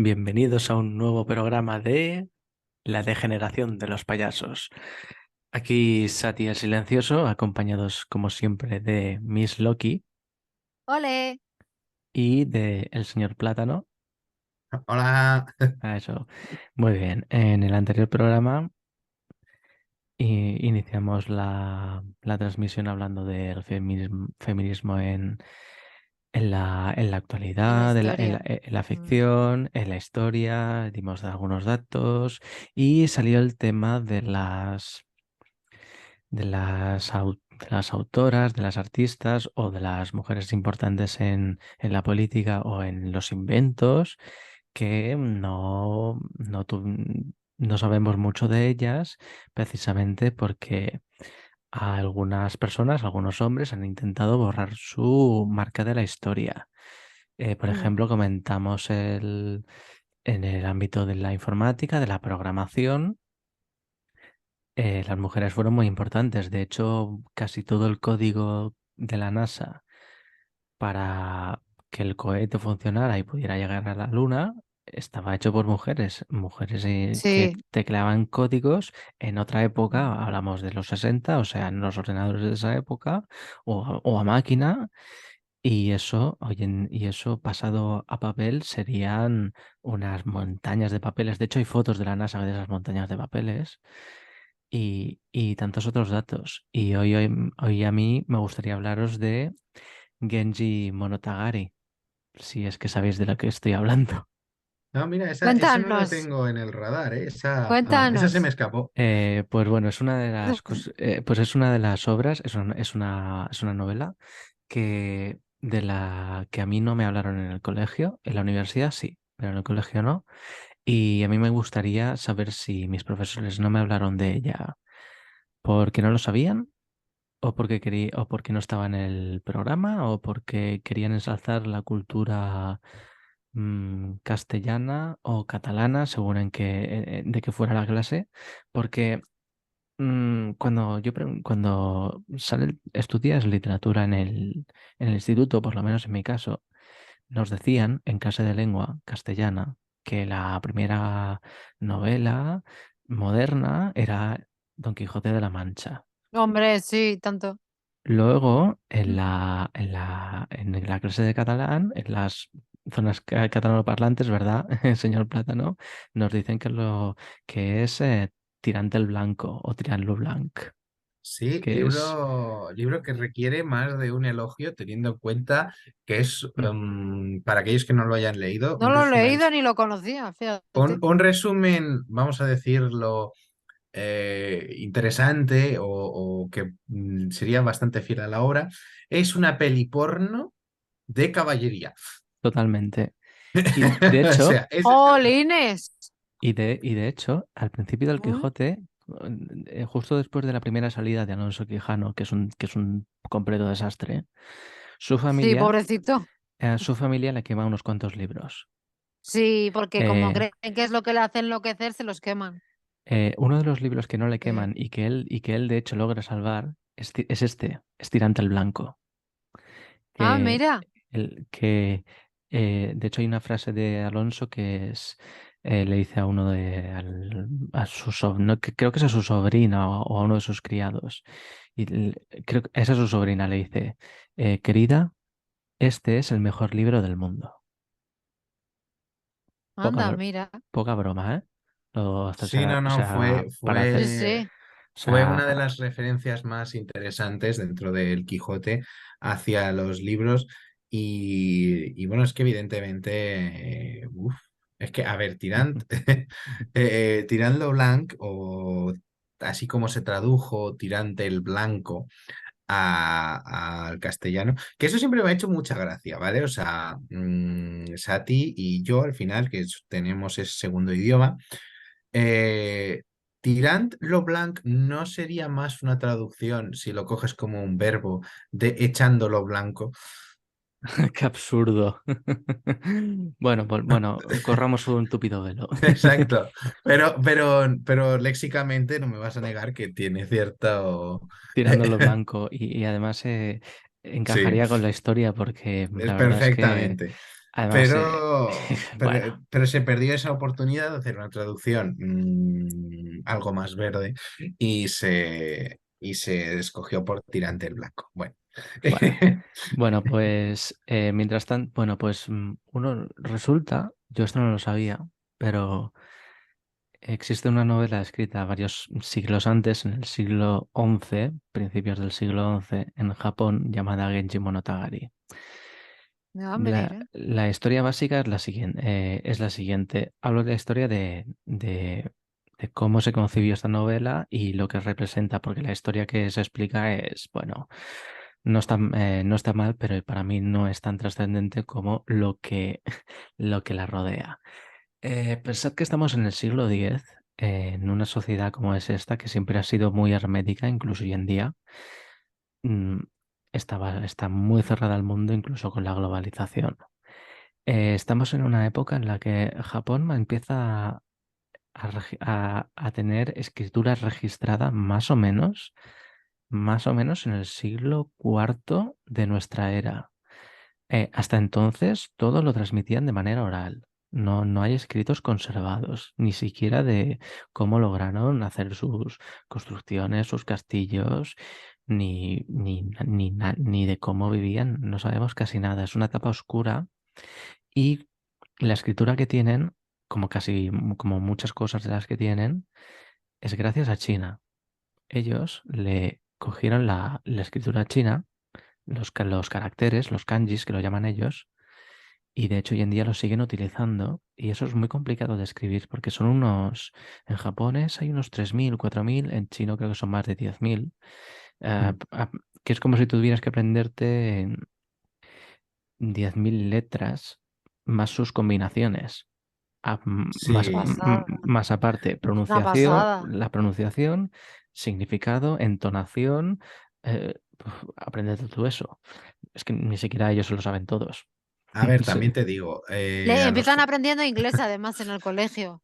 Bienvenidos a un nuevo programa de La degeneración de los payasos. Aquí Sati el Silencioso, acompañados como siempre de Miss Loki ¡Ole! y de el señor Plátano. Hola. Eso. Muy bien. En el anterior programa iniciamos la transmisión hablando del feminismo en la En la actualidad, historia. en la Mm. ficción, en la historia, dimos algunos datos y salió el tema de las autoras, de las artistas o de las mujeres importantes en la política o en los inventos que no sabemos mucho de ellas precisamente porque algunas personas, algunos hombres han intentado borrar su marca de la historia. Por Mm. ejemplo, comentamos en el ámbito de la informática, de la programación, las mujeres fueron muy importantes. De hecho, casi todo el código de la NASA para que el cohete funcionara y pudiera llegar a la Luna estaba hecho por mujeres, que Sí. tecleaban códigos en otra época, hablamos de los 60, o sea, en los ordenadores de esa época, o a máquina, y eso pasado a papel serían unas montañas de papeles. De hecho, hay fotos de la NASA de esas montañas de papeles y tantos otros datos. Y hoy a mí me gustaría hablaros de Genji Monogatari, si es que sabéis de lo que estoy hablando. No, mira, esa no la Cuéntanos, tengo en el radar, ¿eh? Esa se me cuéntanos. escapó. Pues bueno, es una de las pues es una de las obras, es una novela de la que a mí no me hablaron en el colegio, en la universidad sí, pero en el colegio no. Y a mí me gustaría saber si mis profesores no me hablaron de ella porque no lo sabían, o porque no estaba en el programa, o porque querían ensalzar la cultura castellana o catalana, según de qué fuera la clase, porque cuando estudias literatura en el instituto, por lo menos en mi caso, nos decían en clase de lengua castellana que la primera novela moderna era Don Quijote de la Mancha. Hombre, sí, tanto. Luego, Mm. en la clase de catalán, en las zonas catalanoparlantes, ¿verdad, señor Plátano? Nos dicen que es Tirante el Blanco o Tirant lo Blanc, Sí, que es... libro que requiere más de un elogio, teniendo en cuenta que es, mm, para aquellos que no lo hayan leído, No lo he leído ni lo conocía, fíjate. un resumen, vamos a decirlo, interesante o que sería bastante fiel a la obra. Es una peli porno de caballería. Totalmente. Y de O hecho, sea, es ¡Jolines! y de hecho, al principio del Mm. Quijote, justo después de la primera salida de Alonso Quijano, que es un completo desastre, su Sí, familia, pobrecito. su familia le quema unos cuantos libros. Sí, porque como Eh, creen que es lo que le hace enloquecer, se los queman. Uno de los libros que no le Sí. queman y que él de hecho logra salvar es Tirante el Blanco. Ah, Que, mira. de hecho hay una frase de Alonso le dice a uno a su no, creo que es a su sobrina o a uno de sus criados, y creo que esa es su sobrina, le dice, querida, este es el mejor libro del mundo. Poca, Anda, br- mira. poca broma, ¿eh? Sí, no, O no, sea, para Sí, hacer, sí. o fue sea, una de las referencias más interesantes dentro del Quijote hacia los libros y bueno, es que evidentemente, es que, a ver, Tirant lo Blanc o así como se tradujo Tirante el Blanco al castellano, que eso siempre me ha hecho mucha gracia, ¿vale? O sea, Sati y yo al final, tenemos ese segundo idioma, eh, Tirant lo blanc no sería más una traducción si lo coges como un verbo de echando lo blanco. qué absurdo. Bueno, bueno, corramos un tupido velo. Exacto. Pero léxicamente no me vas a negar que tiene cierto. Tirándolo blanco y además Sí, encajaría con la historia porque es la verdad es que perfectamente. Además, bueno, pero se perdió esa oportunidad de hacer una traducción algo más verde y se escogió por Tirante el Blanco. Bueno. bueno. Bueno, pues mientras tanto, bueno, pues uno resulta, yo esto no lo sabía, pero existe una novela escrita varios siglos antes, en el siglo XI, principios del siglo XI, en Japón, llamada Genji Monogatari. No, La, mira. la historia básica es la siguiente. Hablo de la historia de cómo se concibió esta novela y lo que representa, porque la historia que se explica es, bueno, no está mal, pero para mí no es tan trascendente como lo que la rodea. Pensad que estamos en el siglo X, en una sociedad como es esta, que siempre ha sido muy hermética, incluso hoy en día. mm, está muy cerrada al mundo, incluso con la globalización. Estamos en una época en la que Japón empieza a tener escritura registrada más o menos en el siglo IV de nuestra era. Hasta entonces todo lo transmitían de manera oral. No, no hay escritos conservados, ni siquiera de cómo lograron hacer sus construcciones, sus castillos, ni de cómo vivían. No sabemos casi nada. Es una etapa oscura y la escritura que tienen, como muchas cosas de las que tienen, es gracias a China. Ellos le cogieron la escritura china, los caracteres, los kanjis que lo llaman ellos, y de hecho hoy en día los siguen utilizando y eso es muy complicado de escribir porque en japonés hay unos 3.000 4.000, en chino creo que son más de 10.000, que es como si tuvieras que aprenderte 10.000 letras más sus combinaciones. Sí, Pasada. Más aparte, Una pasada. la pronunciación, significado, entonación, aprendete todo eso. Es que ni siquiera ellos se lo saben todos. a ver, Sí. también te digo, Le empiezan aprendiendo inglés además en el colegio.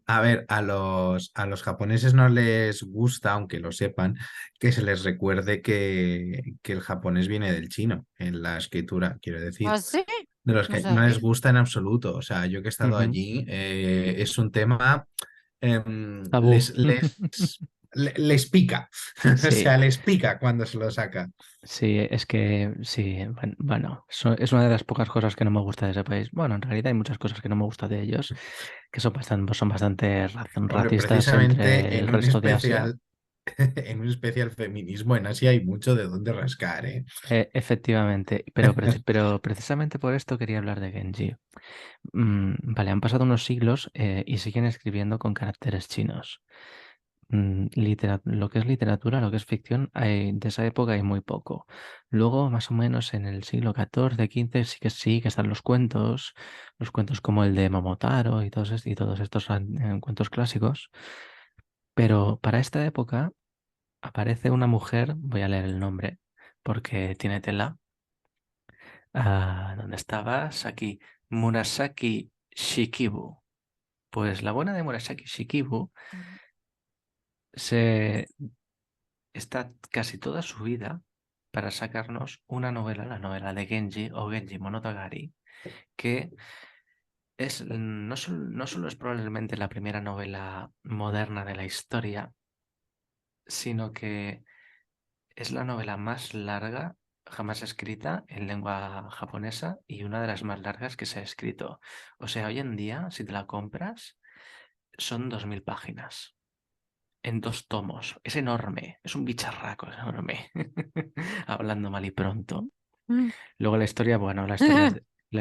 a ver, a los japoneses no les gusta, aunque lo sepan, que se les recuerde que el japonés viene del chino en la escritura, quiero decir. ¿Ah, sí? De los No que no les sabía. gusta en absoluto. O sea, yo que he estado Ujú. allí, es un tema, Tabú. les pica. O Sí, sea, les pica cuando se lo saca. sí, es que sí, bueno, es una de las pocas cosas que no me gusta de ese país. Bueno, en realidad hay muchas cosas que no me gusta de ellos, que son bastante Hombre, racistas entre precisamente el resto de Asia. en un especial feminismo en Asia hay mucho de dónde rascar, ¿eh? Efectivamente, pero precisamente por esto quería hablar de Genji. Vale, han pasado unos siglos y siguen escribiendo con caracteres chinos. Lo que es literatura, lo que es ficción, de esa época hay muy poco. Luego, más o menos en el siglo XIV, XV, sí que están los cuentos como el de Momotaro y todos estos cuentos clásicos. Pero para esta época aparece una mujer, voy a leer el nombre porque tiene tela. ¿Dónde estabas? Aquí, Murasaki Shikibu. Pues la buena de Murasaki Shikibu se está casi toda su vida para sacarnos una novela, la novela de Genji o Genji Monogatari, que no solo es probablemente la primera novela moderna de la historia, sino que es la novela más larga jamás escrita en lengua japonesa y una de las más largas que se ha escrito. O sea, hoy en día, si te la compras, son 2.000 páginas. En 2 tomos. Es enorme, es un bicharraco, es enorme. Hablando mal y pronto. Mm. Luego la historia, bueno, la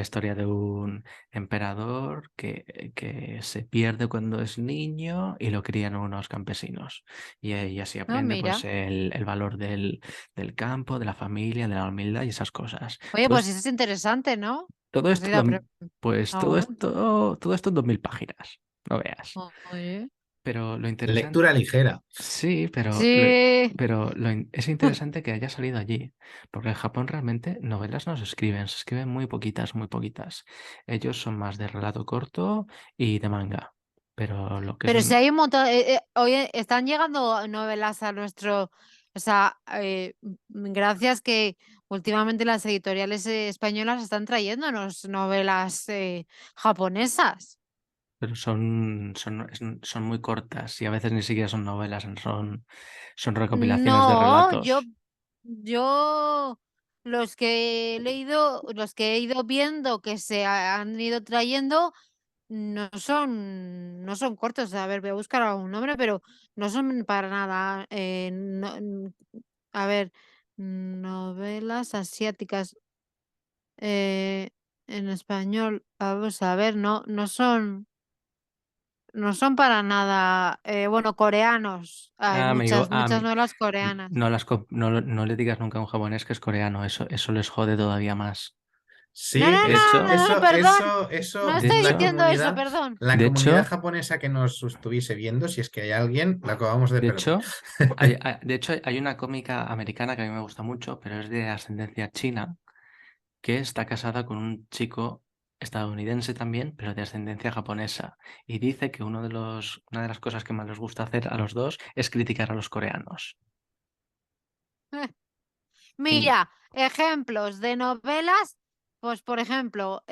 historia de un emperador que se pierde cuando es niño y lo crían unos campesinos. Y así Ah, aprende pues mira. el valor del campo, de la familia, de la humildad y esas cosas. Oye, pues eso es interesante, ¿no? Todo Así esto, de pues Ah, bueno. todo esto en 2.000 páginas. No veas. Oye. Pero lo interesante. Lectura ligera. Sí, Sí. es interesante que haya salido allí, porque en Japón realmente novelas no se escriben muy poquitas, muy poquitas. Ellos son más de relato corto y de manga, pero lo que es... Pero si hay un montón, oye, están llegando novelas a nuestro, o sea, gracias que, últimamente las editoriales españolas están trayéndonos novelas japonesas. Pero son muy cortas y a veces ni siquiera son novelas, son recopilaciones de No, relatos. yo los que he leído, los que he ido viendo que se han ido trayendo no son cortos. A ver, voy a buscar algún nombre, pero no son para nada. A ver, novelas asiáticas eh, en español. Vamos a ver, no son para nada. Bueno, coreanos. Hay Amigo, muchas novelas coreanas. no le digas nunca a un japonés que es coreano, eso les jode todavía más. No, Sí, no, De no, es, hecho, no, no, perdón. eso, No de estoy hecho, diciendo eso, perdón. la de comunidad hecho, japonesa que nos estuviese viendo, si es que hay alguien, la acabamos de de perder. hecho, hay una cómica americana que a mí me gusta mucho, pero es de ascendencia china, que está casada con un chico estadounidense también, pero de ascendencia japonesa. Y dice que una de las cosas que más les gusta hacer a los dos es criticar a los coreanos. Y Mira, ejemplos de novelas, pues por ejemplo,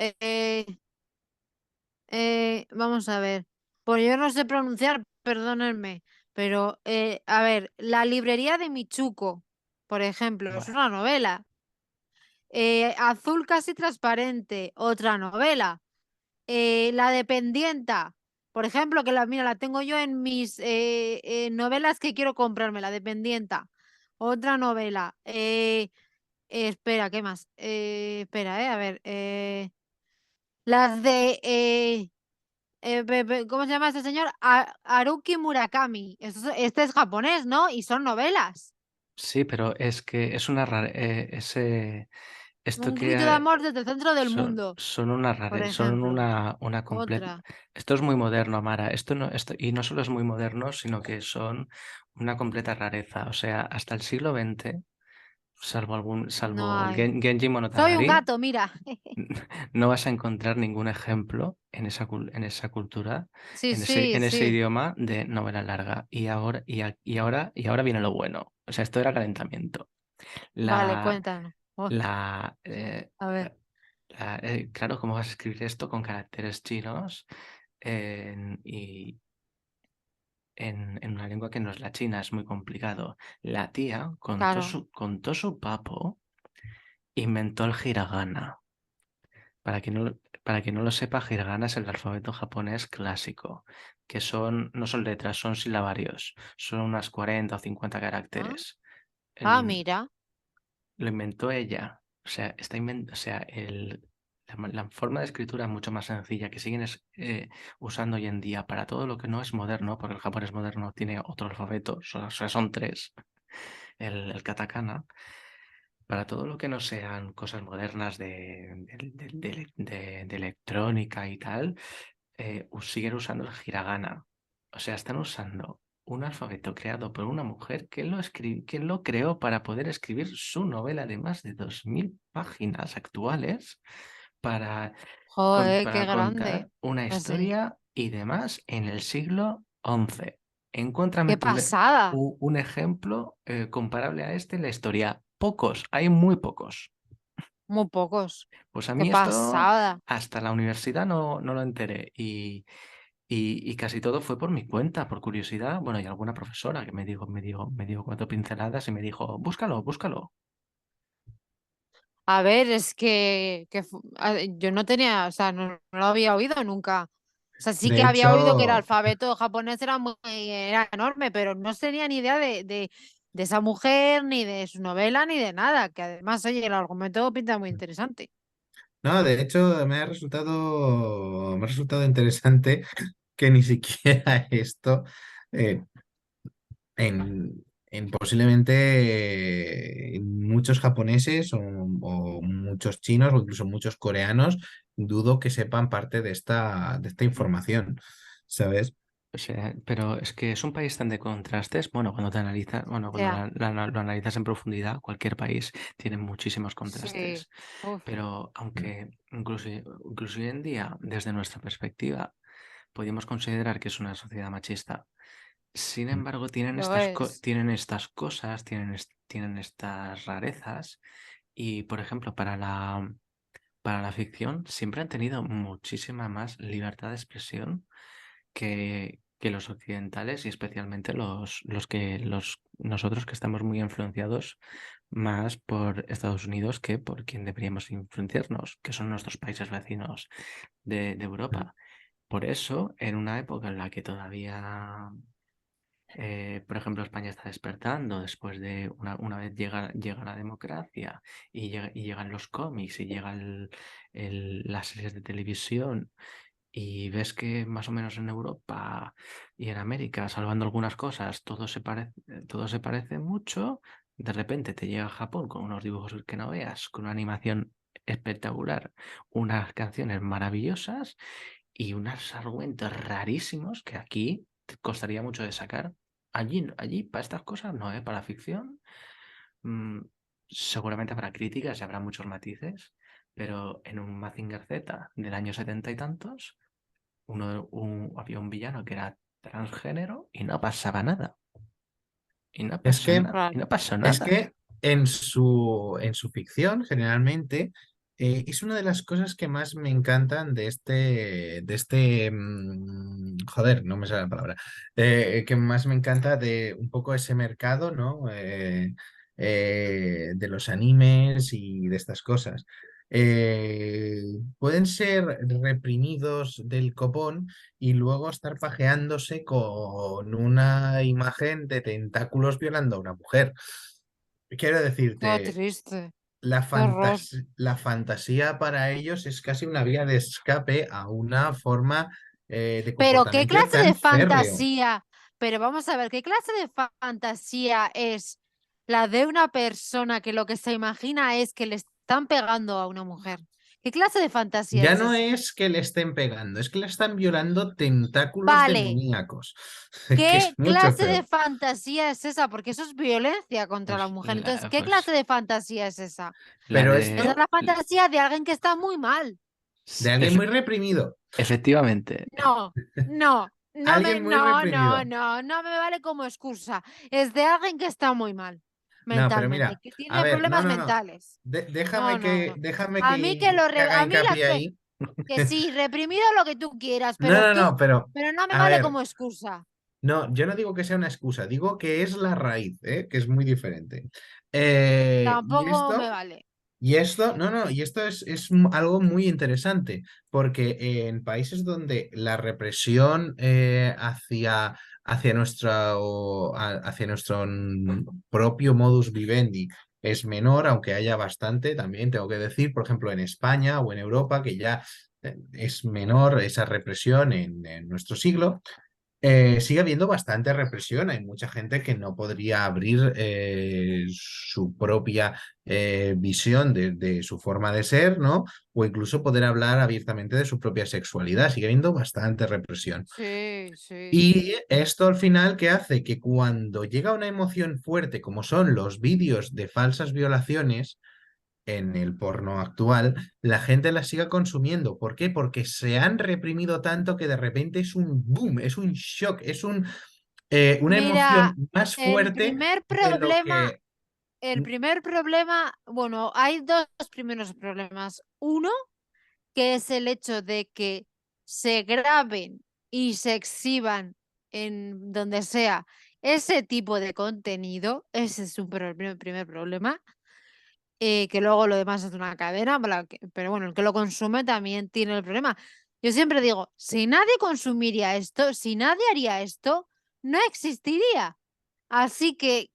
vamos a ver, pues yo no sé pronunciar, perdónenme, pero a ver, La librería de Michuco, por ejemplo, es bueno, una novela. Azul casi transparente, otra novela. La dependienta, por ejemplo, que mira, la tengo yo en mis novelas que quiero comprarme, La dependienta. Otra novela. Espera, ¿qué más? Espera, a ver. Las de. ¿Cómo se llama este señor? Haruki Murakami. Este es japonés, ¿no? Y son novelas. sí, pero es que es una rara, esto Un grito de que amor desde el centro del mundo, son una por rara, son ejemplo. una completa. Otra. Esto es muy moderno, Mara. Y no solo es muy moderno, sino que son una completa rareza. O sea, hasta el siglo XX, No salvo hay. Genji Soy un Monogatari, gato, mira. no vas a encontrar ningún ejemplo en esa cultura, Sí, sí, en ese sí. idioma de novela larga. Y ahora viene lo bueno. O sea, esto era calentamiento. Vale, La, cuéntanos. Oh, la, eh, a ver. claro, ¿cómo vas a escribir esto con caracteres chinos y en una lengua que no es la china? Es muy complicado. La tía, Claro. con todo su papo, inventó el hiragana. Para quien no lo sepa, hiragana es el alfabeto japonés clásico, que no son letras, son silabarios. Son unas 40 o 50 Ah, caracteres. mira. Lo inventó ella. O sea, o sea, la forma de escritura mucho más sencilla que siguen usando hoy en día para todo lo que no es moderno, porque el japonés moderno tiene otro alfabeto, o sea, son tres, el katakana. Para todo lo que no sean cosas modernas de electrónica y tal, siguen usando el hiragana. O sea, están usando un alfabeto creado por una mujer que lo creó para poder escribir su novela de más de 2000 páginas actuales para, Joder, qué para grande. contar una Así. historia y demás en el siglo XI. Encuéntrame Qué pasada. un ejemplo comparable a este en la historia. Pocos, hay muy pocos. Muy pocos. Pues a Qué mí esto pasada. hasta la universidad no lo enteré y casi todo fue por mi cuenta, por curiosidad. Bueno, y alguna profesora que me dio cuatro pinceladas y me dijo, búscalo, búscalo. A ver, es yo no tenía, o sea, no lo había oído nunca. O sea, sí De que había oído que el hecho, alfabeto japonés era enorme, pero no tenía ni idea de esa mujer, ni de su novela, ni de nada. Que además, oye, el argumento pinta muy interesante. no, de hecho me ha resultado interesante que ni siquiera esto eh, en posiblemente muchos japoneses o muchos chinos o incluso muchos coreanos, dudo que sepan parte de esta información, ¿sabes? O sea, pero es que es un país tan de contrastes. Bueno, cuando te analizas, bueno, cuando Ya, lo analizas en profundidad, cualquier país tiene muchísimos sí. contrastes. Uf, Pero aunque incluso hoy en día, desde nuestra perspectiva, podemos considerar que es una sociedad machista. Sin embargo, lo es. tienen estas cosas, tienen estas rarezas Y, por ejemplo, para la ficción siempre han tenido muchísima más libertad de expresión que los occidentales y especialmente nosotros que estamos muy influenciados más por Estados Unidos que por quien deberíamos influenciarnos, que son nuestros países vecinos de Europa. Por eso, en una época en la que todavía, por ejemplo, España está despertando después de una vez llega la democracia y llegan los cómics y llegan las series de televisión y ves que más o menos en Europa y en América, salvando algunas cosas, todo se parece mucho. De repente te llega a Japón con unos dibujos que no veas, con una animación espectacular, unas canciones maravillosas y unos argumentos rarísimos que aquí te costaría mucho de sacar. Allí para estas cosas no, para la ficción, mm, seguramente habrá críticas y habrá muchos matices, pero en un Mazinger Z del año 70 y tantos, había un villano que era transgénero y no pasaba nada. Y no Es pasó que nada. Y no pasó Es nada. que en su ficción, generalmente, es una de las cosas que más me encantan joder, no me sale la palabra, que más me encanta de un poco ese mercado, ¿no? De los animes y de estas cosas. Pueden ser reprimidos del copón y luego estar pajeándose con una imagen de tentáculos violando a una mujer. Quiero Qué decirte, triste, la qué horror. la fantasía para ellos es casi una vía de escape a una forma de Pero qué comportamiento clase tan de férreo. fantasía, pero vamos a ver, ¿qué clase de fantasía es la de una persona que lo que se imagina es que le están pegando a una mujer? ¿Qué clase de fantasía Ya es no esa? es que le estén pegando, es que le están violando tentáculos Vale, demoníacos, que es ¿qué mucho clase de peor. fantasía es esa? Porque eso es violencia contra la Pues, mujer. Entonces, ¿qué clase de fantasía es esa? la Pero Esa es esto de... la fantasía de alguien que está muy mal. de alguien muy reprimido, Efectivamente. No, no, alguien muy reprimido. no me vale como excusa. Es de alguien que está muy mal No, pero mentalmente, mira, que a tiene ver, no, problemas no, no. mentales. Déjame No, no, no. déjame A mí que que haga a mí hincapié ahí. que sí, reprimido lo que tú quieras, No, no, no, pero no me a vale ver, como excusa. no, yo no digo que sea una excusa, digo que es la raíz, ¿eh? Que es muy diferente. Y Tampoco me esto, vale. no, no, y esto es algo muy interesante, porque en países donde la represión hacia nuestro propio modus vivendi es menor, aunque haya bastante, también tengo que decir, por ejemplo, en España o en Europa, que ya es menor esa represión en nuestro siglo. Sigue habiendo bastante represión. Hay mucha gente que no podría abrir su propia visión de su forma de ser, ¿no? O incluso poder hablar abiertamente de su propia sexualidad. Sigue habiendo bastante represión. Sí, sí. Y esto al final, ¿qué hace? Que cuando llega una emoción fuerte, como son los vídeos de falsas violaciones, en el porno actual, la gente la siga consumiendo. ¿Por qué? Porque se han reprimido tanto que de repente es un boom, es un shock, una Mira, emoción más el fuerte primer de lo problema, que... el primer problema, bueno, hay dos primeros problemas. Uno, que es el hecho de que se graben y se exhiban en donde sea ese tipo de contenido. Ese es un primer problema. Que luego lo demás es una cadena, pero bueno, el que lo consume también tiene el problema. Yo siempre digo, si nadie consumiría esto, si nadie haría esto, no existiría. Así que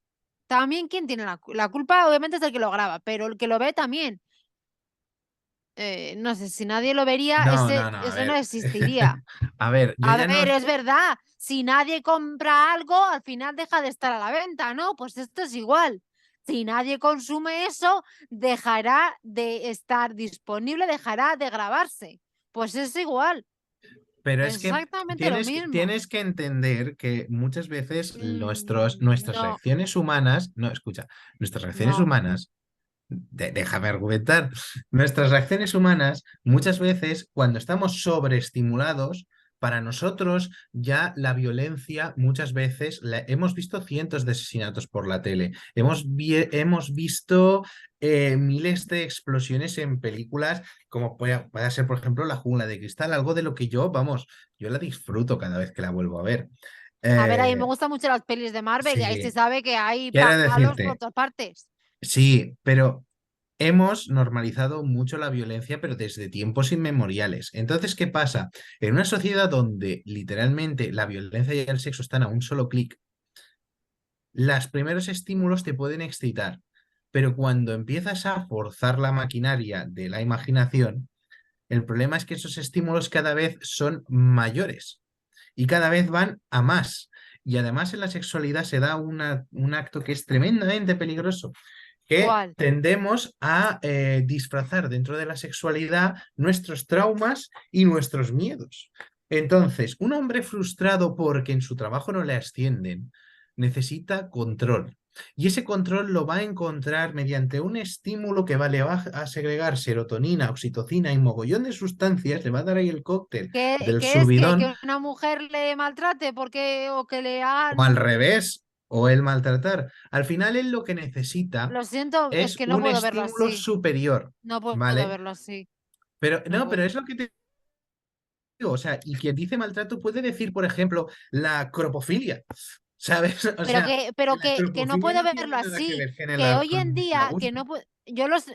también, ¿quién tiene la culpa? Obviamente es el que lo graba, pero el que lo ve también. No sé, si nadie lo vería, No, no, no, a eso no ver. existiría. A ver, yo A ya no... ver, es verdad, si nadie compra algo, al final deja de estar a la venta, ¿no? Pues esto es igual. Si nadie consume eso, dejará de estar disponible, dejará de grabarse. Pues es igual, Pero es que exactamente lo mismo. tienes que entender que muchas veces nuestras No, reacciones humanas, no, escucha, nuestras reacciones no. humanas, déjame argumentar, nuestras reacciones humanas muchas veces cuando estamos sobreestimulados para nosotros ya la violencia muchas veces, hemos visto cientos de asesinatos por la tele, hemos visto miles de explosiones en películas, como puede ser, por ejemplo, La Jungla de Cristal, algo de lo que yo, vamos, yo la disfruto cada vez que la vuelvo a ver. A ver, a mí me Eh, gustan mucho las pelis de Marvel y ahí se sí, sabe que hay quiero palos por decirte, todas partes. sí, pero hemos normalizado mucho la violencia, pero desde tiempos inmemoriales. Entonces, ¿qué pasa? En una sociedad donde literalmente la violencia y el sexo están a un solo clic, los primeros estímulos te pueden excitar, pero cuando empiezas a forzar la maquinaria de la imaginación, el problema es que esos estímulos cada vez son mayores y cada vez van a más. Y además en la sexualidad se da un acto que es tremendamente peligroso, que ¿Cuál? tendemos a disfrazar dentro de la sexualidad nuestros traumas y nuestros miedos. Entonces, un hombre frustrado porque en su trabajo no le ascienden, necesita control. Y ese control lo va a encontrar mediante un estímulo que le va a segregar serotonina, oxitocina y mogollón de sustancias, le va a dar ahí el cóctel del ¿Qué es? subidón, Que una mujer le maltrate porque o que le o al hagan... revés, o el maltratar. Al final él lo que necesita Lo siento, es es que no un puedo verlo estímulo así. superior, No puedo ¿vale? verlo así. Pero No no, pero puedo. es lo que te digo, o sea, y quien dice maltrato puede decir, por ejemplo, la cropofilia, ¿sabes? O sea, la Que no cropofilia puedo no verlo tiene nada que así. ver Que generar hoy en a día, que gusto. no puedo,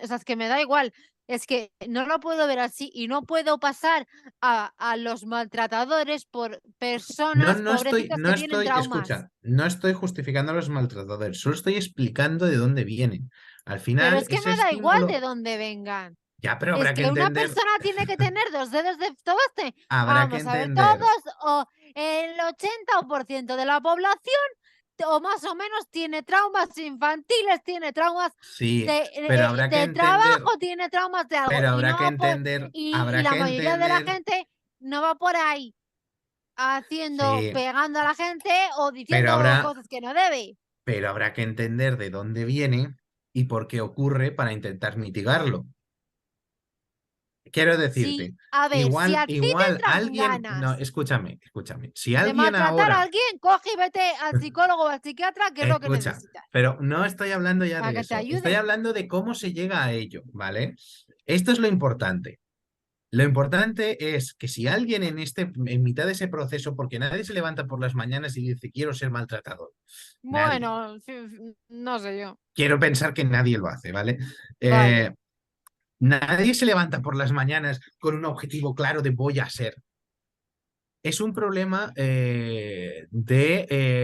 o sea, es que me da igual. Es que no lo puedo ver así y no puedo pasar a los maltratadores por No, personas no pobrecitas que tienen estoy, traumas. escucha, no estoy justificando a los maltratadores, solo estoy explicando de dónde vienen. Al Pero final, es que ese me da igual de estímulo, dónde vengan. ya, pero Es habrá que que una entender, persona tiene que tener dos dedos de todo este. habrá que Vamos a ver, entender, todos o el 80% de la población o más o menos tiene traumas infantiles, tiene traumas sí, pero habrá que de entender, trabajo, tiene traumas de algo pero y habrá no que va por entender, y habrá la que mayoría de la entender, gente no va por ahí haciendo, sí, pegando a la gente o pero diciendo habrá, cosas que no debe. pero habrá que entender de dónde viene y por qué ocurre para intentar mitigarlo. Quiero Sí, decirte, a ver, si a ti te igual entran alguien, no, ganas escúchame, si de alguien maltratar a ahora, alguien, coge y vete al psicólogo o al psiquiatra, que es lo que escucha, necesitas, pero no estoy hablando ya para de que te eso, estoy ayuden. hablando de cómo se llega a ello, ¿vale? Esto es lo importante. Lo importante es que si alguien en mitad de ese proceso, porque nadie se levanta por las mañanas y dice quiero ser maltratador, nadie. Bueno, no sé yo. Quiero pensar que nadie lo hace, ¿vale? Vale. Nadie se levanta por las mañanas con un objetivo claro de voy a ser. Es un problema de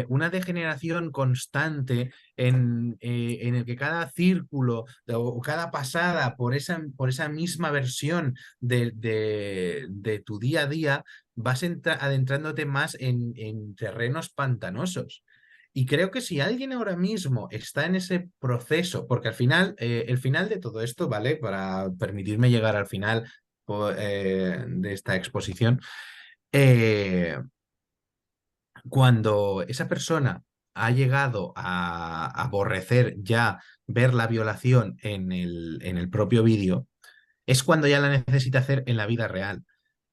una degeneración constante en el que cada círculo o cada pasada por esa misma versión de tu día a día vas adentrándote más en terrenos pantanosos. Y creo que si alguien ahora mismo está en ese proceso, porque al final, el final de todo esto, ¿vale? Para permitirme llegar al final de esta exposición, eh, cuando esa persona ha llegado a aborrecer ya ver la violación en el propio vídeo, es cuando ya la necesita hacer en la vida real.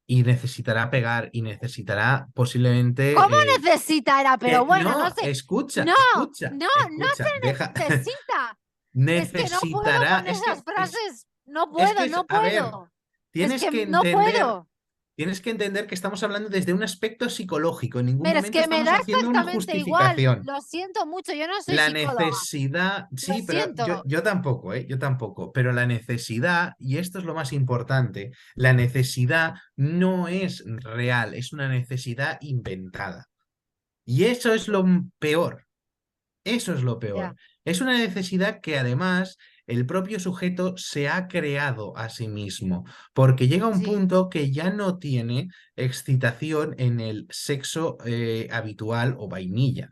Y necesitará pegar y necesitará ¿Cómo posiblemente... necesita era? Pero bueno, no No, sé. escucha, No, escucha, no escucha, deja. se necesita. Es que no puedo Necesitará, con esas frases. No es puedo, que es, no a ver, puedo. Es tienes que que no entender, puedo. tienes que entender que estamos hablando desde un aspecto psicológico. En ningún Pero es momento que me estamos da haciendo una exactamente igual. justificación. Lo siento mucho, yo no soy La psicóloga. necesidad, Lo sí, pero siento. yo tampoco, ¿eh? Yo tampoco, pero la necesidad, y esto es lo más importante, la necesidad no es real, es una necesidad inventada. Y eso es lo peor, eso es lo peor. Ya, Es una necesidad que además el propio sujeto se ha creado a sí mismo, porque llega un sí, punto que ya no tiene excitación en el sexo habitual o vainilla,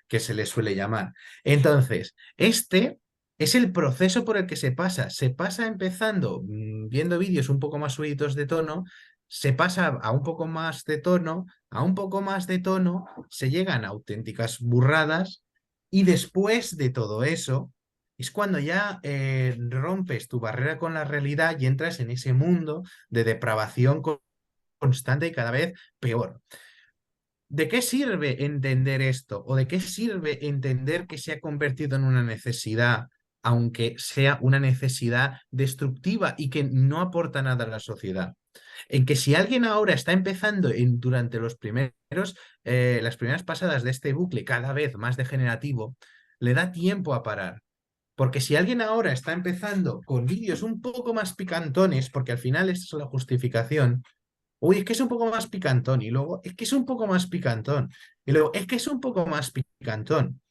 que se le suele llamar. Entonces, este es el proceso por el que se pasa. Se pasa empezando viendo vídeos un poco más subidos de tono, se pasa a un poco más de tono, a un poco más de tono, se llegan a auténticas burradas y después de todo eso es cuando ya rompes tu barrera con la realidad y entras en ese mundo de depravación constante y cada vez peor. ¿De qué sirve entender esto? ¿O de qué sirve entender que se ha convertido en una necesidad, aunque sea una necesidad destructiva y que no aporta nada a la sociedad? En que si alguien ahora está empezando durante las primeras pasadas de este bucle cada vez más degenerativo, le da tiempo a parar. Porque si alguien ahora está empezando con vídeos un poco más picantones, porque al final esta es la justificación, uy, es que es un poco más picantón, y luego es que es un poco más picantón, y luego es que es un poco más picantón.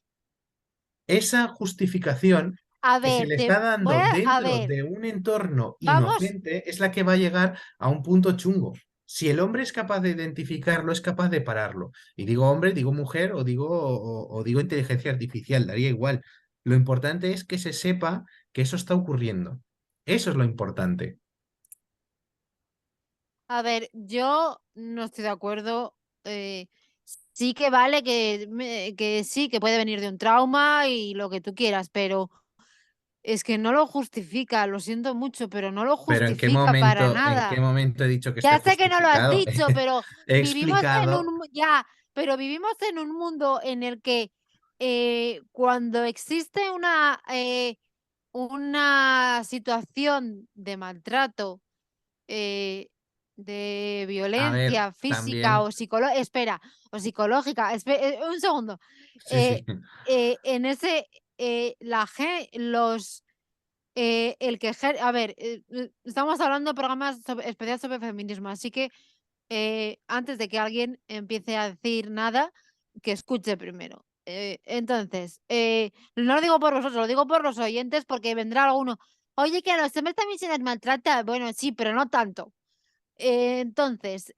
Esa justificación A que se ver, le está dando a dentro ver, de un entorno vamos, inocente es la que va a llegar a un punto chungo. Si el hombre es capaz de identificarlo, es capaz de pararlo. Y digo hombre, digo mujer o digo inteligencia artificial, daría igual. Lo importante es que se sepa que eso está ocurriendo. Eso es lo importante. a ver, yo no estoy de acuerdo. Sí que vale que sí, que puede venir de un trauma y lo que tú quieras, pero es que no lo justifica, lo siento mucho, pero no lo Pero justifica para en qué nada. momento he dicho que esté Ya sé que no lo has justificado? dicho, pero He vivimos en explicado. ya, pero vivimos en un mundo en el que cuando existe una situación de maltrato, de A ver, violencia física también. o espera, o psicológica, un segundo, Sí, sí. en ese, a ver, estamos hablando de programas especiales sobre feminismo, así que antes de que alguien empiece a decir nada, que escuche primero. Entonces, no lo digo por vosotros, lo digo por los oyentes porque vendrá alguno. Oye, que a los hombres también se les maltrata. Bueno, sí, pero no tanto. Entonces,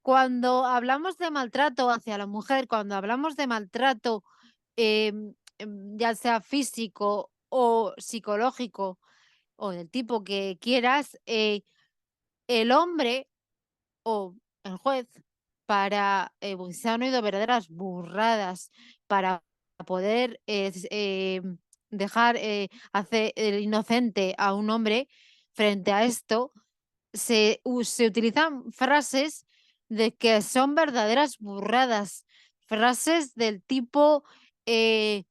cuando hablamos de maltrato hacia la mujer, cuando hablamos de maltrato, ya sea físico o psicológico o del tipo que quieras, el hombre o el juez para, pues, se han oído verdaderas burradas para poder, dejar, hacer el inocente a un hombre. Frente a esto, se utilizan frases de que son verdaderas burradas, frases del tipo, eh,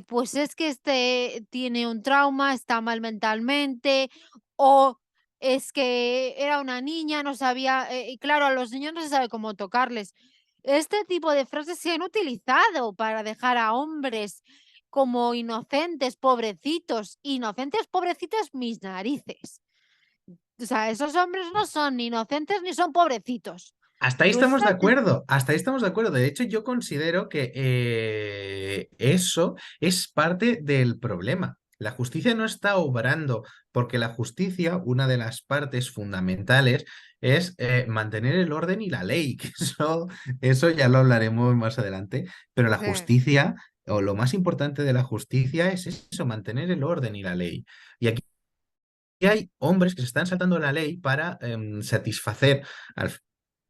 pues es que este tiene un trauma, está mal mentalmente, o es que era una niña, no sabía, y claro, a los niños no se sabe cómo tocarles. Este tipo de frases se han utilizado para dejar a hombres como inocentes, pobrecitos, mis narices. O sea, esos hombres no son ni inocentes ni son pobrecitos. Hasta ahí Tú estamos de estás acuerdo, hasta ahí estamos de acuerdo. De hecho, yo considero que eso es parte del problema. La justicia no está obrando, porque la justicia, una de las partes fundamentales, es mantener el orden y la ley, que eso ya lo hablaremos más adelante, pero la sí, justicia, o lo más importante de la justicia es eso, mantener el orden y la ley. Y aquí hay hombres que se están saltando la ley para satisfacer al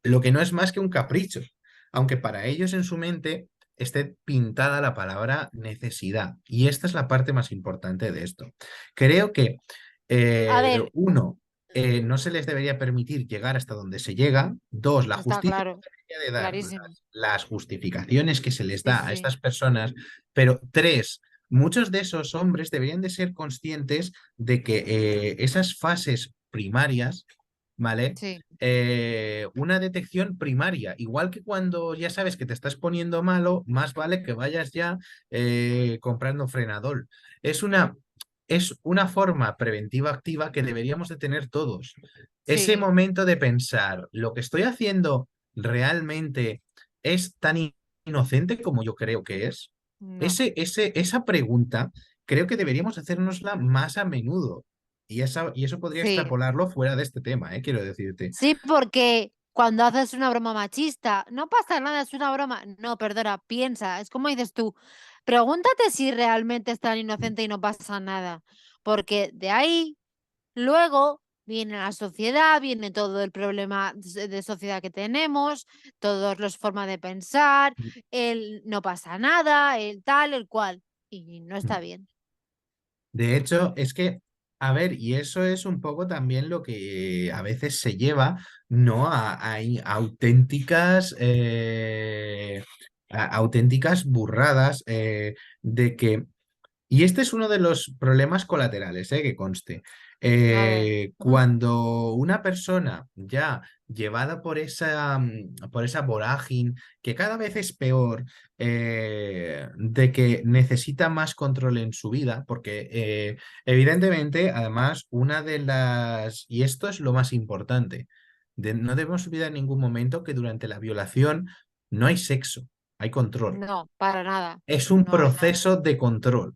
lo que no es más que un capricho, aunque para ellos en su mente esté pintada la palabra necesidad. Y esta es la parte más importante de esto. Creo que, a ver, uno, no se les debería permitir llegar hasta donde se llega. Dos, la está justicia claro, debería de dar clarísimo. las justificaciones que se les Sí, da a sí, estas personas. Pero tres, muchos de esos hombres deberían de ser conscientes de que esas fases primarias, ¿vale? sí, Una detección primaria, igual que cuando ya sabes que te estás poniendo malo, más vale que vayas ya comprando frenador. Es una, es una forma preventiva activa que deberíamos de tener todos. Ese sí, momento de pensar, ¿lo que estoy haciendo realmente es tan inocente como yo creo que es? no. Esa pregunta creo que deberíamos hacérnosla más a menudo. Y eso podría Sí, extrapolarlo fuera de este tema, quiero decirte. sí, porque cuando haces una broma machista, no pasa nada, es una broma. No, perdona, piensa, es como dices tú, pregúntate si realmente es tan inocente y no pasa nada, porque de ahí luego viene la sociedad, viene todo el problema de sociedad que tenemos, todas las formas de pensar, el no pasa nada, el tal, el cual, y no está bien. De hecho, es que A ver, y eso es un poco también lo que a veces se lleva, ¿no? A auténticas, auténticas burradas de que y este es uno de los problemas colaterales, que conste. A ver. Cuando una persona ya llevada por esa vorágine, que cada vez es peor, de que necesita más control en su vida, porque evidentemente, además, una de las, y esto es lo más importante, no debemos olvidar en ningún momento que durante la violación no hay sexo, hay control. No, para nada. Es un No hay nada. proceso de control.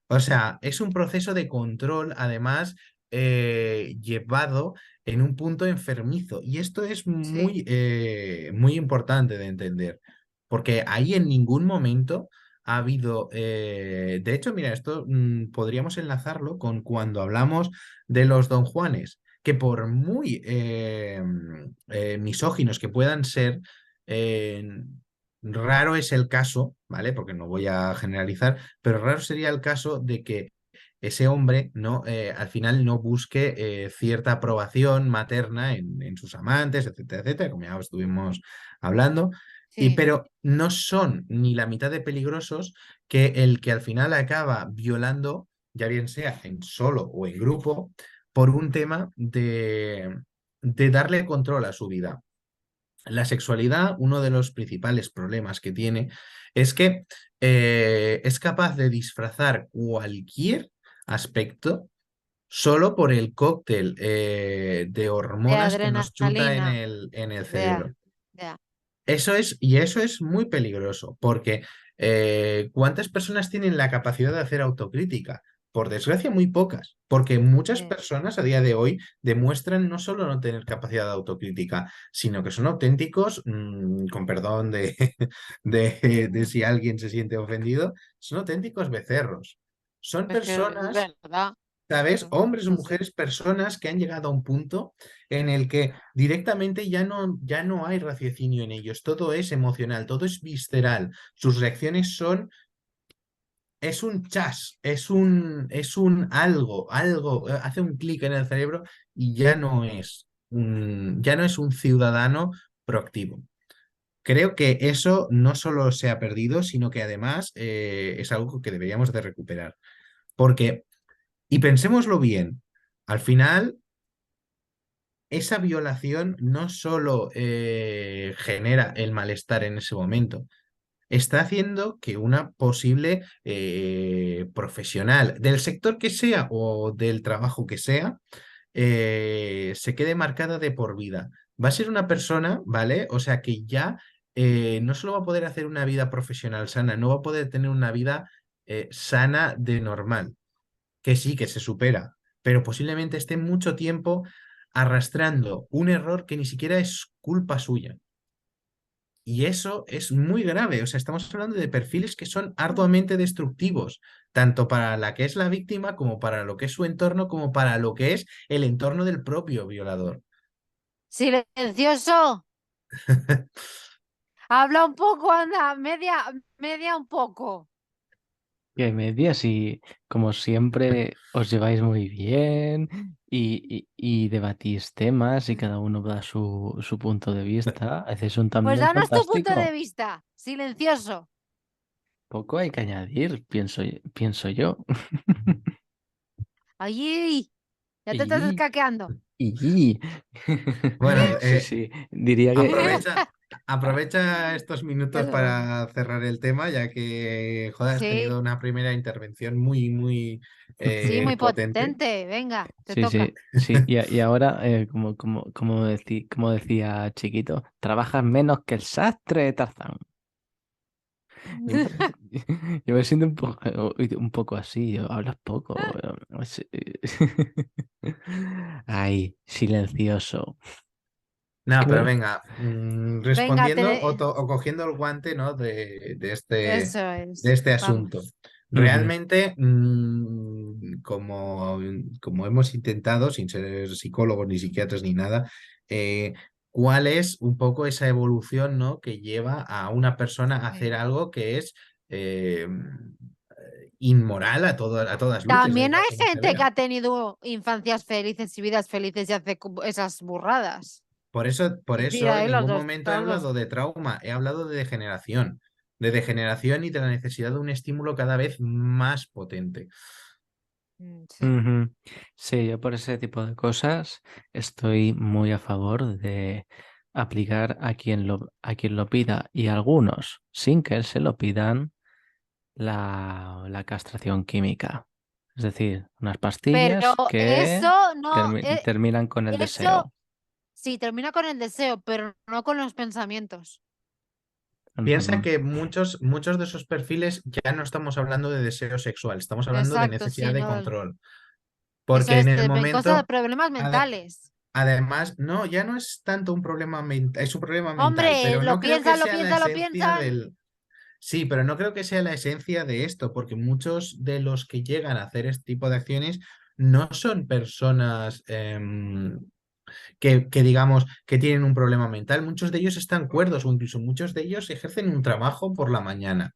O sea, es un proceso de control, además, llevado en un punto enfermizo. Y esto es Sí, muy importante de entender, porque ahí en ningún momento ha habido... de hecho, mira, esto podríamos enlazarlo con cuando hablamos de los Don Juanes, que por muy misóginos que puedan ser, eh, raro es el caso, ¿vale? Porque no voy a generalizar, pero raro sería el caso de que ese hombre no, al final no busque cierta aprobación materna en sus amantes, etcétera, etcétera, como ya estuvimos hablando, sí. pero no son ni la mitad de peligrosos que el que al final acaba violando, ya bien sea en solo o en grupo, por un tema de darle control a su vida. La sexualidad, uno de los principales problemas que tiene es que es capaz de disfrazar cualquier aspecto solo por el cóctel de De hormonas que nos chuta adrenalina. en el Ya, cerebro. ya. Y eso es muy peligroso, porque ¿cuántas personas tienen la capacidad de hacer autocrítica? Por desgracia, muy pocas, porque muchas Sí. personas a día de hoy demuestran no solo no tener capacidad de autocrítica, sino que son auténticos, con perdón de si alguien se siente ofendido, son auténticos becerros. Son Es que es personas, verdad. ¿sabes? Hombres o Sí, sí. mujeres, personas que han llegado a un punto en el que directamente ya no hay raciocinio en ellos, todo es emocional, todo es visceral, sus reacciones son, es un chas, es un algo, hace un clic en el cerebro y ya no es un ciudadano proactivo. Creo que eso no solo se ha perdido, sino que además es algo que deberíamos de recuperar. Porque, y pensémoslo bien, al final esa violación no solo genera el malestar en ese momento, está haciendo que una posible profesional del sector que sea o del trabajo que sea, se quede marcada de por vida. Va a ser una persona, ¿vale? O sea que ya no solo va a poder hacer una vida profesional sana, no va a poder tener una vida sana de normal, que sí, que se supera, pero posiblemente esté mucho tiempo arrastrando un error que ni siquiera es culpa suya. Y eso es muy grave. O sea, estamos hablando de perfiles que son arduamente destructivos, tanto para la que es la víctima, como para lo que es su entorno, como para lo que es el entorno del propio violador. Silencioso. Habla un poco, anda. Media un poco. Y hay medias y como siempre os lleváis muy bien y debatís temas y cada uno da su punto de vista. Haces un Pues tándem danos tu punto de fantástico. vista. Silencioso. Poco hay que añadir, pienso yo. Allí. Ya te estás Y, escaqueando. y. Bueno, Sí, sí, diría que aprovecha, aprovecha estos minutos Eso. para cerrar el tema, ya que, joder, has Sí, tenido una primera intervención muy sí, muy potente. potente. Venga, te sí, toca. sí, sí. Y ahora, como decía Chiquito, trabajas menos que el sastre de Tarzán. Yo me, yo me siento un poco así, hablas poco. Sí. Ay, silencioso. No, ¿Qué pero me- venga, Venga, respondiendo o cogiendo el guante, ¿no? eso de es. este asunto. Vamos. Ujú. Realmente, como hemos intentado, sin ser psicólogos ni psiquiatras ni nada, ¿cuál es un poco esa evolución, ¿no? Que lleva a una persona a hacer Sí. algo que es inmoral a todas luces. También da hay igual cómo se gente que vea. ha tenido infancias felices y vidas felices y hace esas burradas. Por Y eso tira en ahí los ningún dos momento he dardos. hablado de trauma, he hablado de degeneración y de la necesidad de un estímulo cada vez más potente. Sí. Ujú. Sí, yo por ese tipo de cosas estoy muy a favor de aplicar a quien lo pida y algunos, sin que se lo pidan, la castración química. Es decir, unas Pero pastillas que eso no, terminan con el eso deseo. sí termina con el deseo, pero no con los pensamientos. Piensa Ujú. que muchos de esos perfiles ya no estamos hablando de deseo sexual, estamos hablando de Exacto, necesidad sí, de no. control. Eso Porque en es el cosas de momento, problemas ade- mentales. además, no, ya no es tanto un problema mental, es un problema mental, Hombre, pero no lo creo que piensan, lo sea la piensan, lo esencia piensan. del... Sí, pero no creo que sea la esencia de esto, porque muchos de los que llegan a hacer este tipo de acciones no son personas que digamos que tienen un problema mental. Muchos de ellos están cuerdos o incluso muchos de ellos ejercen un trabajo por la mañana.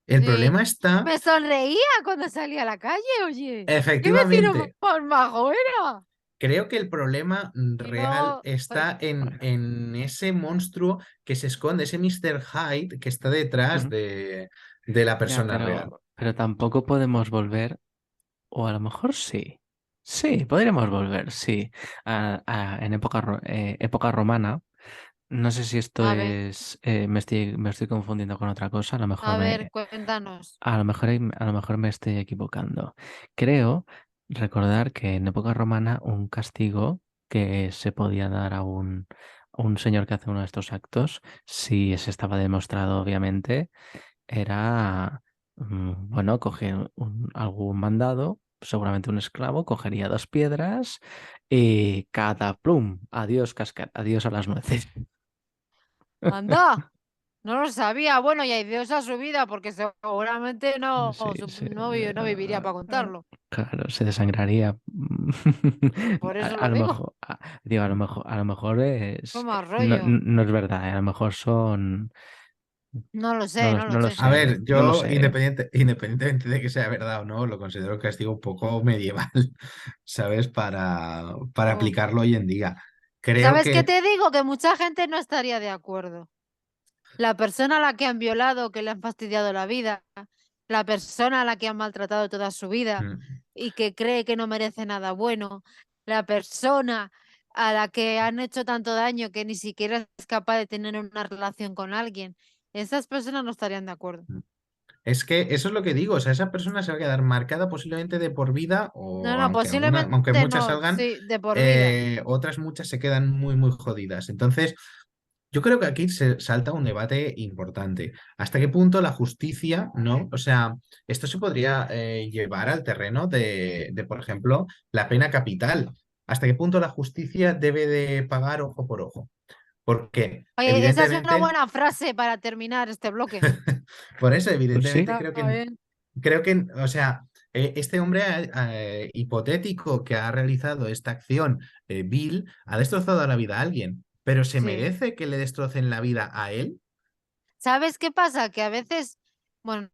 El Sí. problema está, Me sonreía cuando salía a la calle, oye. ¿Qué vecino efectivamente, más majo era? creo que el problema Y real no, pues, está Bueno, en ese monstruo que se esconde, ese Mr. Hyde que está detrás ujú. de la Ya, persona real. pero tampoco podemos volver, o a lo mejor sí. Sí, podríamos volver, sí. En época romana. No sé si esto a ver, es. Me estoy confundiendo con otra cosa. a ver, cuéntanos. A lo mejor me estoy equivocando. Creo recordar que en época romana un castigo que se podía dar a un señor que hace uno de estos actos, si ese estaba demostrado, obviamente, era, bueno, coger algún mandado, seguramente un esclavo, cogería dos piedras y cada plum, adiós cascar, adiós a las nueces. Anda, no lo sabía. Bueno, y hay Dios a su vida, porque seguramente no, Sí, sí. no viviría para contarlo. Claro, se desangraría. Por A, eso a lo lo digo. mejor, digo, a lo mejor Fue es, más no, rollo. no es verdad, a lo mejor son, No lo sé, no lo no lo sé. A sé, ver, no lo yo sé. independientemente de que sea verdad o no, lo considero un castigo un poco medieval, ¿sabes? Para Oh. aplicarlo hoy en día. Creo ¿Sabes qué que... te digo? Que mucha gente no estaría de acuerdo. La persona a la que han violado, que le han fastidiado la vida, la persona a la que han maltratado toda su vida mm, y que cree que no merece nada bueno, la persona a la que han hecho tanto daño que ni siquiera es capaz de tener una relación con alguien, esas personas no estarían de acuerdo. mm. Es que eso es lo que digo, o sea, esa persona se va a quedar marcada posiblemente de por vida, No, o no, aunque posiblemente muchas no, salgan, sí, de por vida. otras muchas se quedan muy, muy jodidas. Entonces, yo creo que aquí se salta un debate importante. ¿Hasta qué punto la justicia, no? O sea, esto se podría llevar al terreno por ejemplo, la pena capital. ¿Hasta qué punto la justicia debe de pagar ojo por ojo? Porque, Oye, esa es una evidentemente, buena frase para terminar este bloque. por eso, Pues sí. evidentemente, Está bien. creo que, o sea, este hombre hipotético que ha realizado esta acción vil ha destrozado la vida a alguien, pero ¿se Sí. merece que le destrocen la vida a él? ¿Sabes qué pasa? Que a veces, bueno,